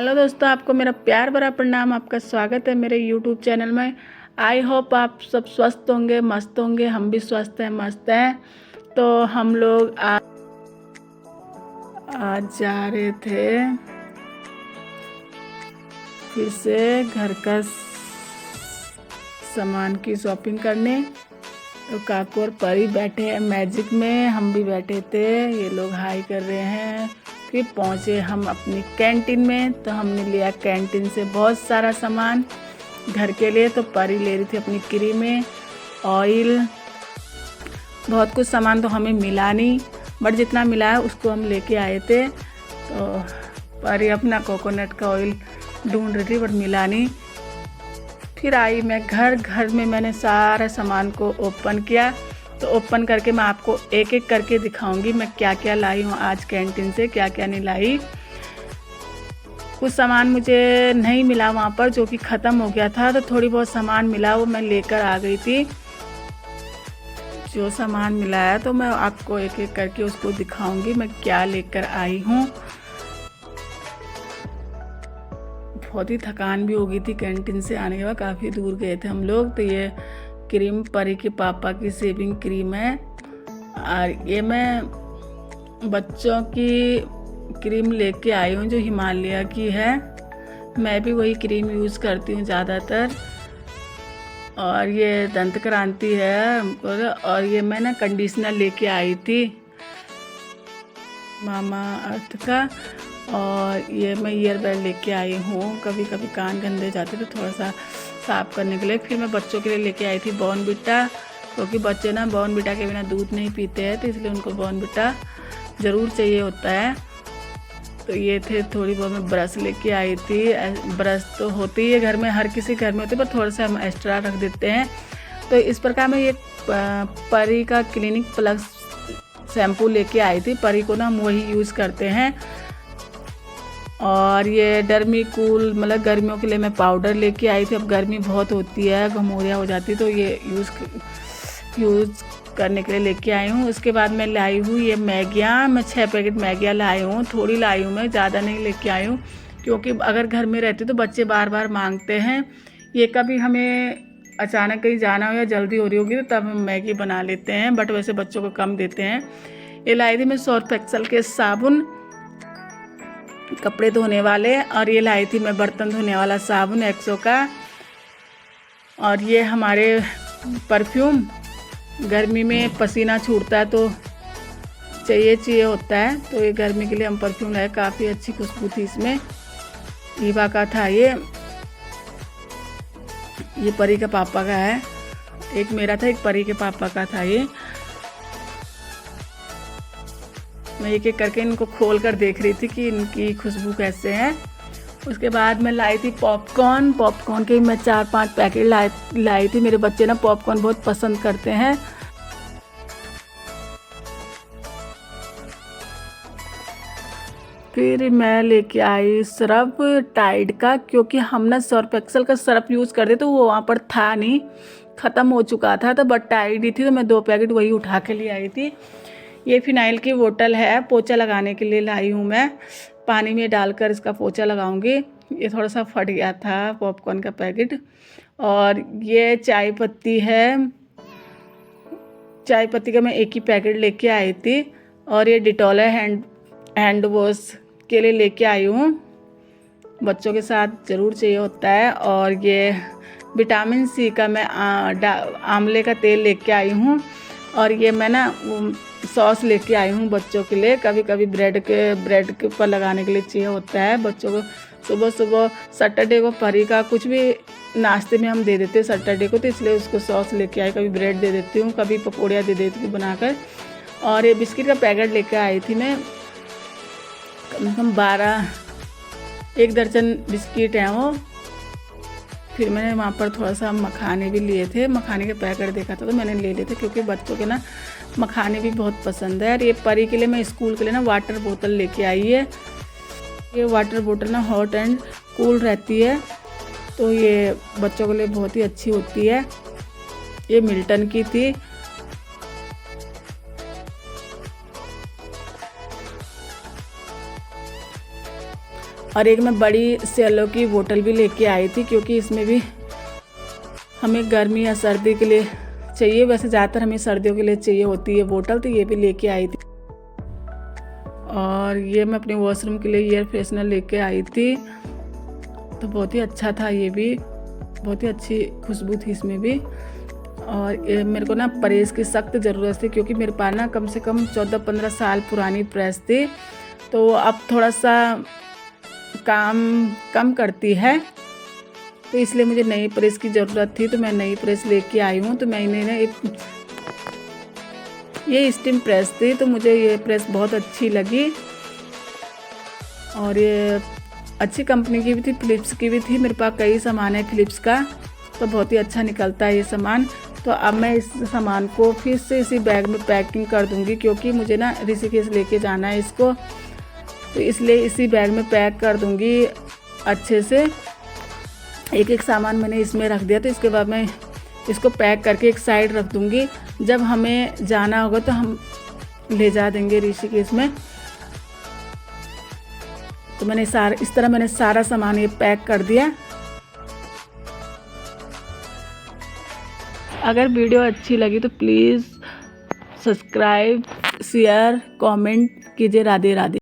Hello दोस्तों, आपको मेरा प्यार भरा प्रणाम। आपका स्वागत है मेरे यूट्यूब चैनल में। आई होप आप सब स्वस्थ होंगे, मस्त होंगे। हम भी स्वस्थ हैं, मस्त हैं। तो हम लोग आज जा रहे थे फिर से घर का सामान की शॉपिंग करने। तो काकू और परी बैठे हैं मैजिक में, हम भी बैठे थे। ये लोग हाई कर रहे हैं। फिर पहुँचे हम अपनी कैंटीन में। तो हमने लिया कैंटीन से बहुत सारा सामान घर के लिए। तो परी ले रही थी अपनी क्रीमें, ऑयल, बहुत कुछ सामान तो हमें मिला नहीं, बट जितना मिला है उसको हम लेके आए थे। तो परी अपना कोकोनट का ऑयल ढूंढ रही थी, बट मिला नहीं। फिर आई मैं घर में मैंने सारा सामान को ओपन किया। तो ओपन करके मैं आपको एक एक करके दिखाऊंगी मैं क्या क्या लाई हूँ आज कैंटीन से, क्या क्या नहीं लाई। कुछ सामान मुझे नहीं मिला वहाँ पर, जो कि ख़त्म हो गया था। तो थोड़ी बहुत सामान मिला, वो मैं लेकर आ गई थी। जो सामान मिला है तो मैं आपको एक एक करके उसको दिखाऊंगी मैं क्या लेकर आई हूँ। बहुत ही थकान भी हो गई थी कैंटीन से आने के बाद, काफ़ी दूर गए थे हम लोग। तो ये क्रीम परी के पापा की शेविंग क्रीम है, और ये मैं बच्चों की क्रीम लेके आई हूँ जो हिमालय की है। मैं भी वही क्रीम यूज़ करती हूँ ज़्यादातर। और ये दंत क्रांति है। और ये मैं ना कंडीशनर लेके आई थी मामा अर्थ का। और ये मैं ईयरबड लेके आई हूँ, कभी कभी कान गंदे जाते तो थोड़ा सा साफ़ करने के लिए। फिर मैं बच्चों के लिए लेके आई थी बॉर्नविटा, क्योंकि बच्चे ना बॉर्नविटा के बिना दूध नहीं पीते हैं, तो इसलिए उनको बॉर्नविटा ज़रूर चाहिए होता है। तो ये थे थोड़ी बहुत। मैं ब्रश लेके आई थी। ब्रश तो होती ही है घर में, हर किसी घर में होती है, पर थोड़ा सा हम एक्स्ट्रा रख देते हैं। तो इस प्रकार मैं ये परी का क्लिनिक प्लस शैम्पू लेके आई थी। परी को ना हम वही यूज़ करते हैं। और ये डर्मीकूल, मतलब गर्मियों के लिए मैं पाउडर लेके आई थी। अब गर्मी बहुत होती है, घमौरियाँ हो जाती, तो ये यूज़ करने के लिए लेके आई हूँ। उसके बाद मैं लाई हूँ ये मैगियाँ। मैं 6 पैकेट मैगियाँ लाई हूँ। थोड़ी लाई हूँ, मैं ज़्यादा नहीं लेके आई हूँ, क्योंकि अगर घर में रहती तो बच्चे बार बार मांगते हैं। ये कभी हमें अचानक कहीं जाना हो या जल्दी हो रही होगी तो तब हम मैगी बना लेते हैं, बट वैसे बच्चों को कम देते हैं। ये लाई थी मैं सर्फ एक्सेल के साबुन, कपड़े धोने वाले। और ये लाई थी मैं बर्तन धोने वाला साबुन एक्सो का। और ये हमारे परफ्यूम, गर्मी में पसीना छूटता है तो चाहिए होता है, तो ये गर्मी के लिए हम परफ्यूम लाए। काफ़ी अच्छी खुशबू थी इसमें, ईवा का था ये परी का पापा का है। एक मेरा था, एक परी के पापा का था। ये मैं एक एक करके इनको खोल कर देख रही थी कि इनकी खुशबू कैसे है। उसके बाद मैं लाई थी पॉपकॉर्न के मैं 4-5 पैकेट लाई थी। मेरे बच्चे ना पॉपकॉर्न बहुत पसंद करते हैं। फिर मैं लेके आई सरफ टाइड का, क्योंकि हम ना सर्फ एक्सेल का सरफ यूज़ करते तो वो वहाँ पर था नहीं, ख़त्म हो चुका था। तो बट टाइड ही थी, तो मैं 2 पैकेट वही उठा के ले आई थी। ये फिनाइल की बोतल है, पोछा लगाने के लिए लाई हूँ मैं। पानी में डालकर इसका पोछा लगाऊंगी। ये थोड़ा सा फट गया था पॉपकॉर्न का पैकेट। और ये चाय पत्ती है, चाय पत्ती का मैं एक ही पैकेट लेके आई थी। और ये डिटॉल है, हैंड वॉश के लिए लेके आई हूँ, बच्चों के साथ ज़रूर चाहिए होता है। और ये विटामिन सी का मैं आंवले का तेल लेके आई हूँ। और ये मैं ना सॉस लेके आई हूँ बच्चों के लिए। कभी कभी ब्रेड के ऊपर लगाने के लिए चाहिए होता है बच्चों को। सुबह सुबह सैटरडे को परी का कुछ भी नाश्ते में हम दे देते हैं सैटरडे को, तो इसलिए उसको सॉस लेके आई। कभी ब्रेड दे देती हूँ, कभी पकौड़ियाँ दे देती हूँ बनाकर। और ये बिस्किट का पैकेट लेके आई थी मैं, कम से कम 1 दर्जन बिस्किट हैं वो। फिर मैंने वहाँ पर थोड़ा सा मखाने भी लिए थे, मखाने के पैकेट देखा था तो मैंने ले लिए थे, क्योंकि बच्चों के ना मखाने भी बहुत पसंद है। और ये परी के लिए मैं स्कूल के लिए ना वाटर बोतल लेके आई है। ये वाटर बोतल ना हॉट एंड कूल रहती है, तो ये बच्चों के लिए बहुत ही अच्छी होती है। ये मिल्टन की थी। और एक मैं बड़ी सेलो की बोतल भी लेके आई थी, क्योंकि इसमें भी हमें गर्मी या सर्दी के लिए चाहिए। वैसे ज़्यादातर हमें सर्दियों के लिए चाहिए होती है बोतल, तो ये भी लेके आई थी। और ये मैं अपने वॉशरूम के लिए एयर फ्रेशनर लेके आई थी, तो बहुत ही अच्छा था। ये भी बहुत ही अच्छी खुशबू थी इसमें भी। और ये मेरे को ना प्रेस की सख्त ज़रूरत थी, क्योंकि मेरे पास ना कम से कम 14-15 साल पुरानी प्रेस थी, तो अब थोड़ा सा काम कम करती है, तो इसलिए मुझे नई प्रेस की ज़रूरत थी। तो मैं नई प्रेस लेके आई हूँ। तो मैंने ना ये स्टीम प्रेस थी, तो मुझे ये प्रेस बहुत अच्छी लगी। और ये अच्छी कंपनी की भी थी, फिलिप्स की भी थी। मेरे पास कई सामान है फिलिप्स का, तो बहुत ही अच्छा निकलता है ये सामान। तो अब मैं इस सामान को फिर से इसी बैग में पैकिंग कर दूंगी, क्योंकि मुझे ना ऋषिकेश लेके जाना है इसको, तो इसलिए इसी बैग में पैक कर दूंगी अच्छे से। एक एक सामान मैंने इसमें रख दिया, तो इसके बाद मैं इसको पैक करके एक साइड रख दूंगी। जब हमें जाना होगा तो हम ले जा देंगे ऋषिकेश में। तो मैंने इस तरह मैंने सारा सामान ये पैक कर दिया। अगर वीडियो अच्छी लगी तो प्लीज़ सब्सक्राइब, शेयर, कमेंट कीजिए। राधे राधे।